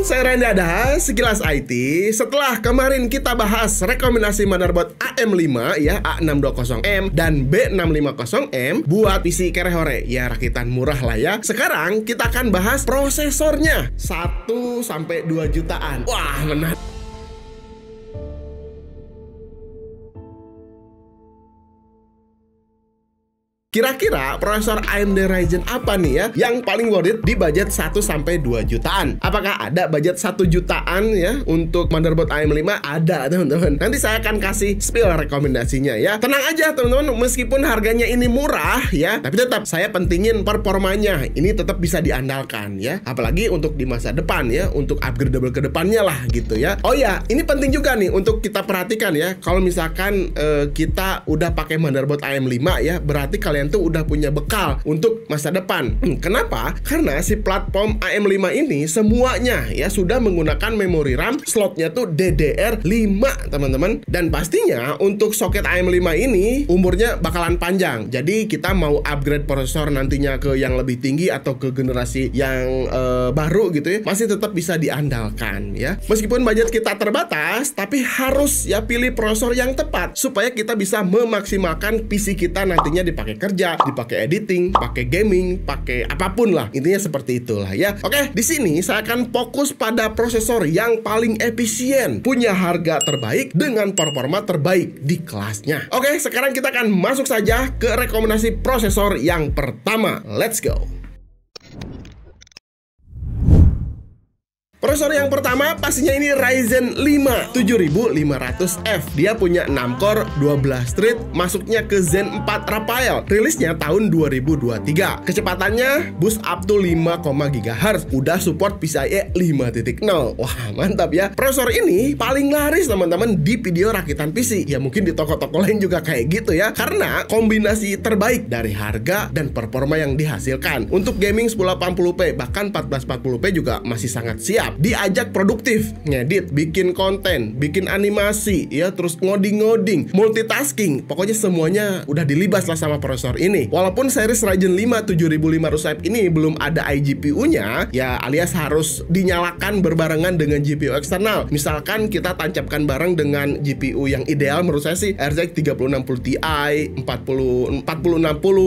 saya Randy Ada, Sekilas IT. Setelah kemarin kita bahas rekomendasi motherboard AM5 ya, A620M dan B650M buat PC kerehore, ya rakitan murah lah ya. Sekarang kita akan bahas prosesornya, 1-2 jutaan. Wah, menarik. Kira-kira prosesor AMD Ryzen apa nih ya yang paling worth it di budget 1-2 jutaan? Apakah ada budget 1 jutaan ya untuk motherboard AM5? Ada, teman-teman. Nanti saya akan kasih spill rekomendasinya ya. Tenang aja teman-teman, meskipun harganya ini murah ya, tapi tetap saya pentingin performanya. Ini tetap bisa diandalkan ya. Apalagi untuk di masa depan ya, untuk upgradable ke depannya lah gitu ya. Oh ya, ini penting juga nih untuk kita perhatikan ya. Kalau misalkan kita udah pakai motherboard AM5 ya, berarti kalian tuh udah punya bekal untuk masa depan. Kenapa? Karena si platform AM5 ini semuanya ya sudah menggunakan memori RAM slotnya tuh DDR5, teman-teman. Dan pastinya untuk soket AM5 ini umurnya bakalan panjang. Jadi kita mau upgrade prosesor nantinya ke yang lebih tinggi atau ke generasi yang baru gitu ya, masih tetap bisa diandalkan ya. Meskipun budget kita terbatas, tapi harus ya pilih prosesor yang tepat supaya kita bisa memaksimalkan PC kita nantinya dipakai kerja, dipakai editing, pakai gaming, pakai apapun lah. Intinya seperti itulah ya. Oke, di sini saya akan fokus pada prosesor yang paling efisien, punya harga terbaik dengan performa terbaik di kelasnya. Oke, sekarang kita akan masuk saja ke rekomendasi prosesor yang pertama. Let's go. Prosesor yang pertama pastinya ini Ryzen 5 7500F. Dia punya 6 core, 12 thread, masuknya ke Zen 4 Raphael. Rilisnya tahun 2023. Kecepatannya boost up to 5, GHz. Udah support PCIe 5.0. Wah, mantap ya. Prosesor ini paling laris teman-teman di video rakitan PC. Ya mungkin di toko-toko lain juga kayak gitu ya. Karena kombinasi terbaik dari harga dan performa yang dihasilkan. Untuk gaming 1080p bahkan 1440p juga masih sangat siap. Diajak produktif, ngedit, bikin konten, bikin animasi, ya terus ngoding, multitasking. Pokoknya semuanya udah dilibas lah sama prosesor ini. Walaupun series Ryzen 5 7500F ini belum ada iGPU-nya, ya alias harus dinyalakan berbarengan dengan GPU eksternal. Misalkan kita tancapkan bareng dengan GPU yang ideal menurut saya sih RTX 3060 Ti, 4060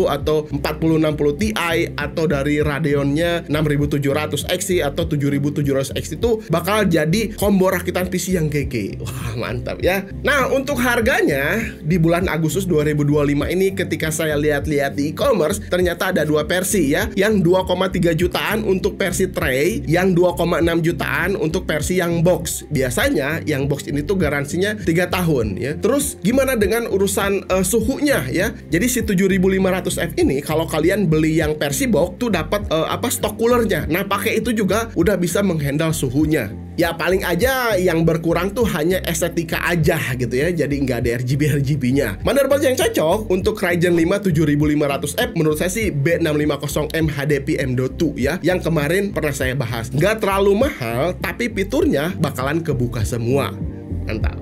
atau 4060 Ti atau dari Radeonnya 6700 XT atau 7700 X itu bakal jadi combo rakitan PC yang GG. Wah, mantap ya. Nah, untuk harganya di bulan Agustus 2025 ini ketika saya lihat-lihat di e-commerce, ternyata ada dua versi ya. Yang 2,3 jutaan untuk versi tray, yang 2,6 jutaan untuk versi yang box. Biasanya yang box ini tuh garansinya 3 tahun ya. Terus gimana dengan urusan suhunya ya? Jadi si 7500F ini kalau kalian beli yang versi box tuh dapat stok coolernya. Nah, pakai itu juga udah bisa menghandle suhunya. Ya paling aja yang berkurang tuh hanya estetika aja gitu ya. Jadi nggak ada RGB-nya. Motherboard yang cocok untuk Ryzen 5 7500F menurut saya sih B650M HDP M.2 ya, yang kemarin pernah saya bahas. Nggak terlalu mahal, tapi fiturnya bakalan kebuka semua. Mantap.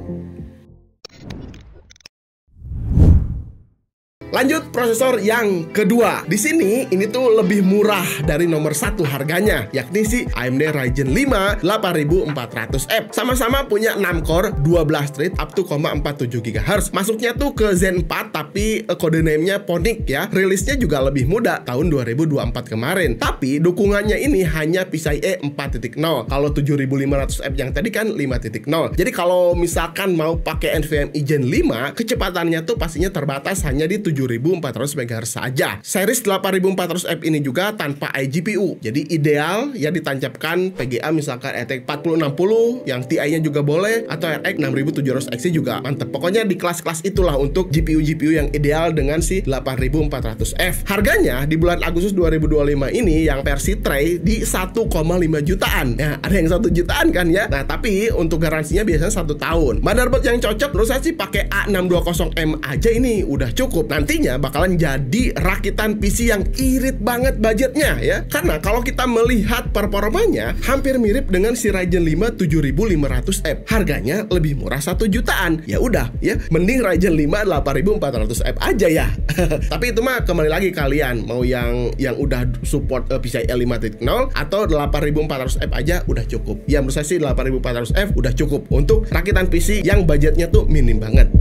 Lanjut prosesor yang kedua. Di sini ini tuh lebih murah dari nomor 1 harganya, yakni si AMD Ryzen 5 8400F. Sama-sama punya 6 core, 12 thread up to 0,47 GHz. Masuknya tuh ke Zen 4 tapi kode name-nya Ponic ya. Rilisnya juga lebih muda tahun 2024 kemarin. Tapi dukungannya ini hanya PCIe 4.0. Kalau 7500F yang tadi kan 5.0. Jadi kalau misalkan mau pakai NVMe Gen 5, kecepatannya tuh pastinya terbatas hanya di 7400 MHz saja. Series 8400F ini juga tanpa iGPU. Jadi ideal ya ditancapkan PGA misalkan RTX 4060 yang Ti-nya juga boleh atau RX 6700 XT juga mantep. Pokoknya di kelas-kelas itulah untuk GPU yang ideal dengan si 8400F. Harganya di bulan Agustus 2025 ini yang versi tray di 1,5 jutaan. Ya, ada yang 1 jutaan kan ya. Nah, tapi untuk garansinya biasanya 1 tahun. Motherboard yang cocok menurut saya sih pakai A620M aja ini udah cukup. Nanti nantinya bakalan jadi rakitan PC yang irit banget budgetnya ya. Karena kalau kita melihat performanya hampir mirip dengan si Ryzen 5 7500F. Harganya lebih murah 1 jutaan. Ya udah ya, mending Ryzen 5 8400F aja ya. Tapi itu mah kembali lagi kalian mau yang udah support PCIe 5.0 atau 8400F aja udah cukup. Ya menurut saya sih 8400F udah cukup untuk rakitan PC yang budgetnya tuh minim banget.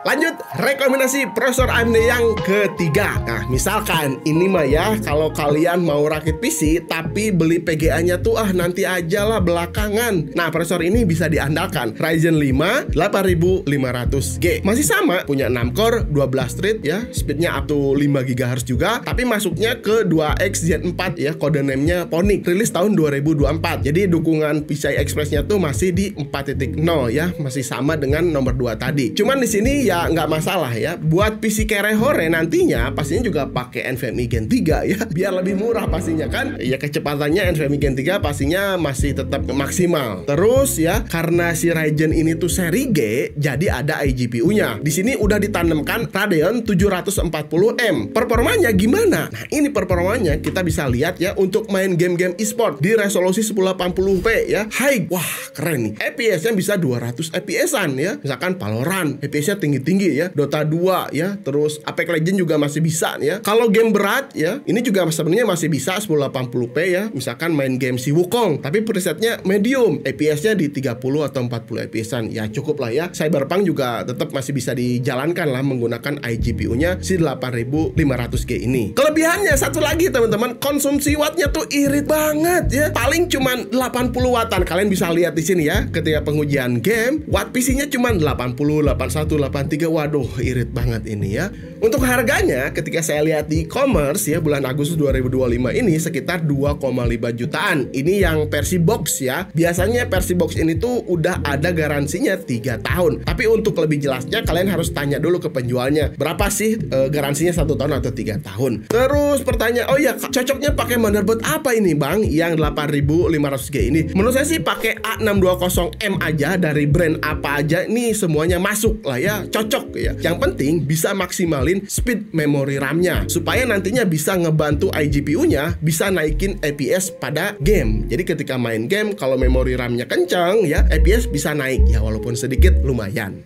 Lanjut, rekomendasi prosesor AMD yang ketiga. Nah, misalkan ini mah ya, kalau kalian mau rakit PC tapi beli PGA-nya tuh nanti aja lah belakangan. Nah, prosesor ini bisa diandalkan. Ryzen 5 8500G. Masih sama, punya 6 core, 12 thread ya, speednya up to 5 GHz juga, tapi masuknya ke 2X Gen 4 ya, kode name-nya Phoenix. Rilis tahun 2024. Jadi dukungan PCI Express-nya tuh masih di 4.0 ya, masih sama dengan nomor 2 tadi. Cuman di sini ya nggak masalah ya. Buat PC kere-hore nantinya pastinya juga pakai NVMe Gen 3 ya, biar lebih murah pastinya kan. Ya kecepatannya NVMe Gen 3 pastinya masih tetap maksimal. Terus ya, karena si Ryzen ini tuh seri G, jadi ada iGPU-nya. Di sini udah ditanamkan Radeon 740M. Performanya gimana? Nah, ini performanya kita bisa lihat ya untuk main game-game e-sport di resolusi 1080p ya. High. Wah, keren nih. FPS-nya bisa 200 FPS-an ya. Misalkan Valorant, FPS-nya tinggi ya, Dota 2 ya, terus Apex Legends juga masih bisa ya. Kalau game berat ya, ini juga sebenarnya masih bisa 1080p ya, misalkan main game si Wukong, tapi presetnya medium, FPS-nya di 30 atau 40 FPS-an, ya cukup lah ya. Cyberpunk juga tetap masih bisa dijalankan lah menggunakan iGPU-nya si 8500G ini. Kelebihannya satu lagi teman-teman, konsumsi wattnya tuh irit banget ya, paling cuman 80 wattan. Kalian bisa lihat di sini ya, ketika pengujian game, watt PC-nya cuman 80, 81, 83. Waduh, irit banget ini ya. Untuk harganya ketika saya lihat di e-commerce ya, bulan Agustus 2025 ini sekitar 2,5 jutaan. Ini yang versi box ya. Biasanya versi box ini tuh udah ada garansinya 3 tahun. Tapi untuk lebih jelasnya kalian harus tanya dulu ke penjualnya, berapa sih garansinya 1 tahun atau 3 tahun. Terus pertanyaan, oh ya, cocoknya pakai motherboard apa ini Bang yang 8500G ini? Menurut saya sih pakai A620M aja, dari brand apa aja nih semuanya masuk lah ya, cocok ya. Yang penting bisa maksimalin speed memory RAM-nya supaya nantinya bisa ngebantu iGPU-nya bisa naikin FPS pada game. Jadi ketika main game kalau memori RAM-nya kencang ya, FPS bisa naik ya, walaupun sedikit lumayan.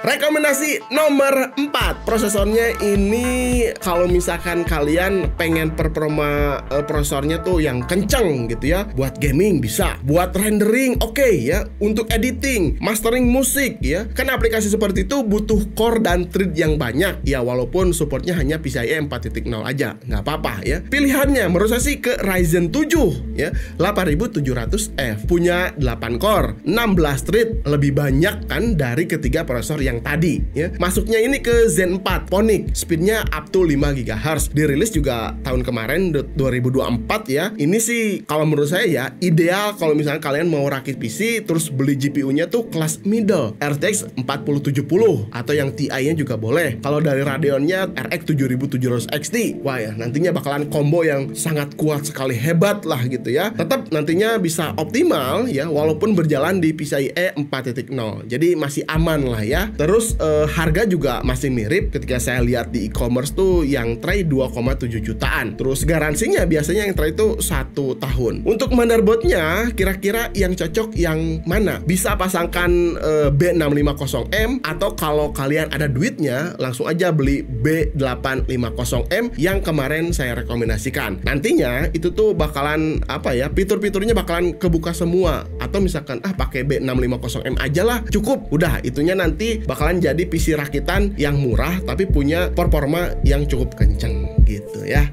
Rekomendasi nomor 4, prosesornya ini kalau misalkan kalian pengen performa prosesornya tuh yang kenceng gitu ya, buat gaming bisa, buat rendering oke ya, untuk editing, mastering musik ya, kan aplikasi seperti itu butuh core dan thread yang banyak ya, walaupun supportnya hanya PCIe 4.0 aja, nggak apa-apa ya. Pilihannya menurut saya sih ke Ryzen 7 ya, 8700F, punya 8 core, 16 thread, lebih banyak kan dari ketiga prosesor yang tadi ya. Masuknya ini ke Zen 4 Phoenix, speednya up to 5 GHz. Dirilis juga tahun kemarin 2024 ya. Ini sih kalau menurut saya ya ideal kalau misalnya kalian mau rakit PC terus beli GPU-nya tuh kelas middle, RTX 4070 atau yang TI-nya juga boleh. Kalau dari Radeon-nya RX 7700 XT, wah ya nantinya bakalan combo yang sangat kuat sekali, hebat lah gitu ya. Tetap nantinya bisa optimal ya, walaupun berjalan di PCIe 4.0. Jadi masih aman lah ya. Terus harga juga masih mirip ketika saya lihat di e-commerce tuh yang tray 2,7 jutaan. Terus garansinya biasanya yang tray itu 1 tahun. Untuk motherboardnya kira-kira yang cocok yang mana? Bisa pasangkan B650M atau kalau kalian ada duitnya langsung aja beli B850M yang kemarin saya rekomendasikan. Nantinya itu tuh bakalan apa ya, fitur-fiturnya bakalan kebuka semua. Atau misalkan pakai B650M aja lah, cukup. Udah itunya nanti bakalan jadi PC rakitan yang murah tapi punya performa yang cukup kenceng gitu ya.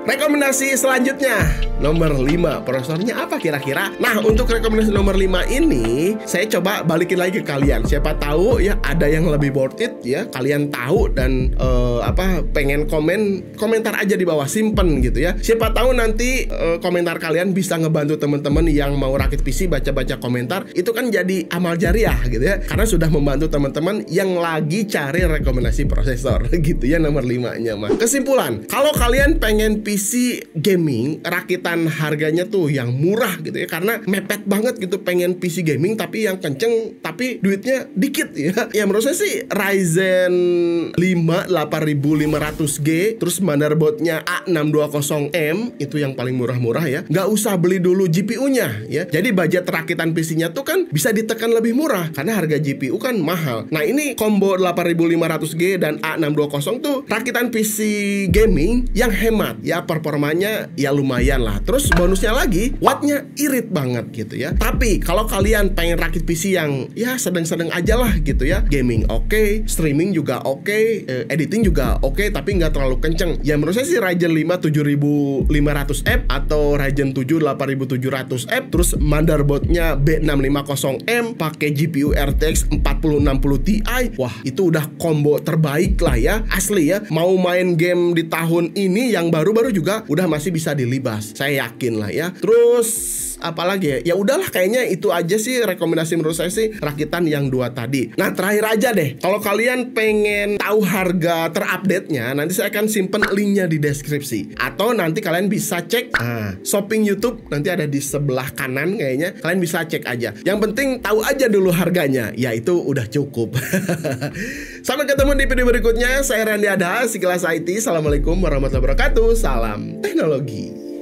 Rekomendasi selanjutnya nomor 5, prosesornya apa kira-kira? Nah, untuk rekomendasi nomor 5 ini saya coba balikin lagi ke kalian. Siapa tahu ya ada yang lebih worth it ya, kalian tahu dan pengen komentar aja di bawah, simpen gitu ya. Siapa tahu nanti komentar kalian bisa ngebantu teman-teman yang mau rakit PC, baca-baca komentar itu kan jadi amal jariah gitu ya, karena sudah membantu teman-teman yang lagi cari rekomendasi prosesor gitu ya. Nomor 5-nya mah kesimpulan, kalau kalian pengen PC gaming rakitan rakitan harganya tuh yang murah gitu ya, karena mepet banget gitu, pengen PC gaming tapi yang kenceng tapi duitnya dikit ya. Ya menurut saya sih Ryzen 5 8500G terus motherboardnya A620M itu yang paling murah-murah ya. Nggak usah beli dulu GPU-nya ya. Jadi budget rakitan PC-nya tuh kan bisa ditekan lebih murah karena harga GPU kan mahal. Nah ini combo 8500G dan A620 tuh rakitan PC gaming yang hemat ya, performanya ya lumayan lah. Terus bonusnya lagi wattnya irit banget gitu ya. Tapi kalau kalian pengen rakit PC yang ya sedang-sedang aja lah gitu ya, gaming oke, streaming juga oke, editing juga oke, tapi nggak terlalu kenceng ya, menurut saya sih Ryzen 5 7500F atau Ryzen 7 8700F terus motherboardnya B650M pakai GPU RTX 4060 Ti. Wah itu udah combo terbaik lah ya, asli ya. Mau main game di tahun ini yang baru-baru juga udah masih bisa dilibas, saya yakin lah ya. Terus apalagi ya, ya udahlah kayaknya itu aja sih rekomendasi menurut saya sih rakitan yang dua tadi. Nah terakhir aja deh, kalau kalian pengen tahu harga terupdate-nya, nanti saya akan simpen linknya di deskripsi, atau nanti kalian bisa cek shopping YouTube, nanti ada di sebelah kanan kayaknya, kalian bisa cek aja. Yang penting tahu aja dulu harganya, ya itu udah cukup. Sampai ketemu di video berikutnya. Saya Randy Adha, Sekilas IT. Assalamualaikum warahmatullahi wabarakatuh. Salam teknologi.